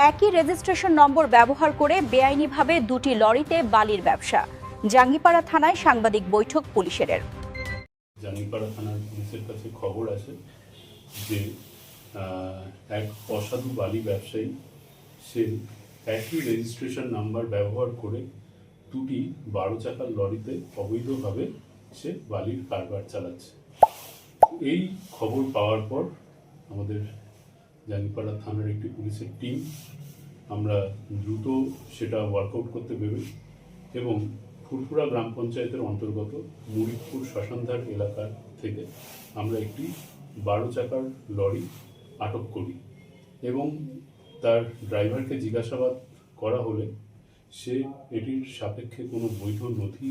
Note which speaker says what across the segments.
Speaker 1: একই registration number ব্যবহার করে বেআইনিভাবে দুটি লরিতে বালির ব্যবসা। জাঙ্গিপাড়া থানায় সাংবাদিক বৈঠক পুলিশের।
Speaker 2: জাঙ্গিপাড়া থানার পুলিশের কাছে খবর আসে যে এক অসাধু বালি ব্যবসায়ী সে একই রেজিস্ট্রেশন নাম্বার ব্যবহার করে দুটি 12 চাকার লরিতে অবৈধভাবে সে বালির কারবার চালাচ্ছে। এই খবর পাওয়ার পর আমাদের জাঙ্গিপাড়া থানার একটি পুলিশের টিম আমরা দ্রুত সেটা ওয়ার্কআউট করতে ভেবে এবং ফুরফুরা গ্রাম পঞ্চায়েতের অন্তর্গত মুরিদপুর শ্মশানধার এলাকার থেকে আমরা একটি 12 চাকার লরি আটক করি এবং তার ড্রাইভারকে জিজ্ঞাসাবাদ করা হলে সে এটির সাপেক্ষে কোনো বৈধ নথি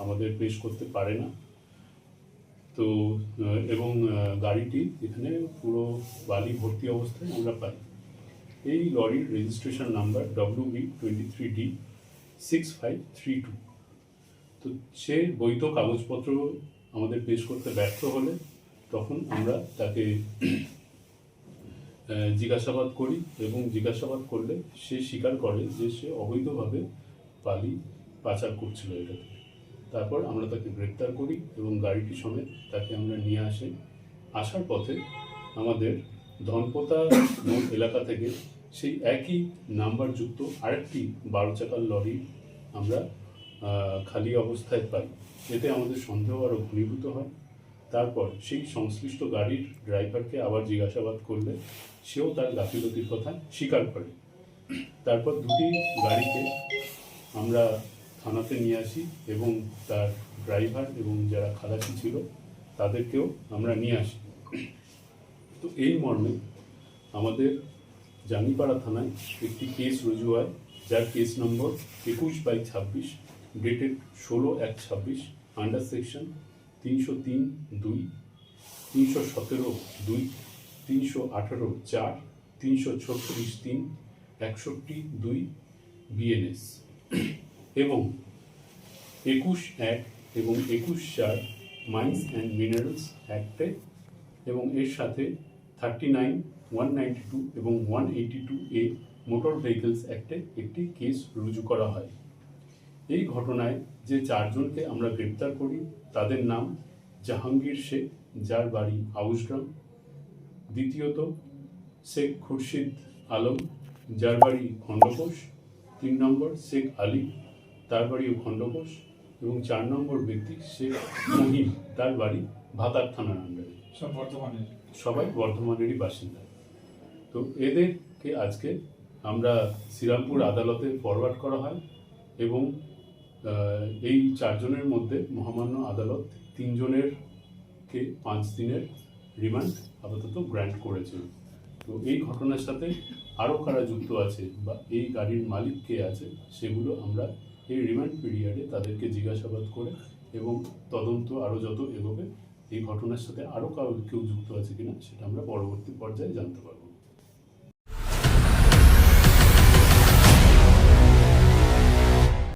Speaker 2: আমাদের পেশ করতে পারে না। তো এবং গাড়িটি এখানে পুরো বালি ভর্তি অবস্থায় আমরা পাই। এই লরির রেজিস্ট্রেশন নাম্বার WB23D6532। তো সে বৈধ কাগজপত্র আমাদের পেশ করতে ব্যর্থ হলে তখন আমরা তাকে জিজ্ঞাসাবাদ করি এবং জিজ্ঞাসাবাদ করলে সে স্বীকার করে যে সে অবৈধভাবে বালি পাচার করছিল এটা থেকে। তারপর আমরা তাকে গ্রেপ্তার করি এবং গাড়িটি সমেত তাকে আমরা নিয়ে আসি। আসার পথে আমাদের ধনপোতা মোড় এলাকা থেকে সেই একই নাম্বারযুক্ত আরেকটি 12 চাকার লরি আমরা খালি অবস্থায় পাই। এতে আমাদের সন্দেহ আরও ঘনীভূত হয়। তারপর সেই সংশ্লিষ্ট গাড়ির ড্রাইভারকে আবার জিজ্ঞাসাবাদ করলে সেও তার গাফিলতির কথা স্বীকার করে। তারপর দুটি গাড়িকে আমরা থানাতে নিয়ে আসি এবং তার ড্রাইভার এবং যারা খালাসি ছিল তাদেরকেও আমরা নিয়ে আসি। তো এই মর্মে আমাদের জাঙ্গিপাড়া থানায় একটি কেস রুজু হয়, যার case number 21/26 dated 16/1/26 under section 303(2), 317(2), 318(4), 336(3), 61(2) BNS এবং 21(1) এবং 21(4) মাইন্স অ্যান্ড মিনারেলস অ্যাক্টে এবং এর সাথে 39, 192 এবং 182A মোটর ভেহিকলস অ্যাক্টে একটি কেস রুজু করা হয়। এই ঘটনায় যে চারজনকে আমরা গ্রেপ্তার করি তাদের নাম জাহাঙ্গীর শেখ, যার বাড়ি আউশগ্রাম; দ্বিতীয়ত শেখ খুরশিদ আলম, যার বাড়ি খণ্ডঘোষ; 3 নম্বর শেখ আলী, তার বাড়িও খণ্ডঘোষ; এবং 4 নম্বর ব্যক্তি শেখ মহিম, তার বাড়ি ভাতার থানার আন্ডারে। সবাই বর্ধমানেরই বাসিন্দা। তো এদেরকে আজকে আমরা শ্রীরামপুর আদালতে ফরওয়ার্ড করা হয় এবং এই 4 জনের মধ্যে মহামান্য আদালত 3 জনেরকে 5 দিনের রিমান্ড আপাতত গ্র্যান্ট করেছে। তো এই ঘটনার সাথে আরও কারা যুক্ত আছে বা এই গাড়ির মালিক কে আছে সেগুলো আমরা এই রিমান্ড পিরিয়ডে তাদেরকে জিজ্ঞাসাবাদ করে এবং তদন্ত আরও যত এগোবে এই ঘটনার সাথে আরও কেউ যুক্ত আছে কিনা সেটা আমরা পরবর্তী পর্যায়ে জানতে পারব।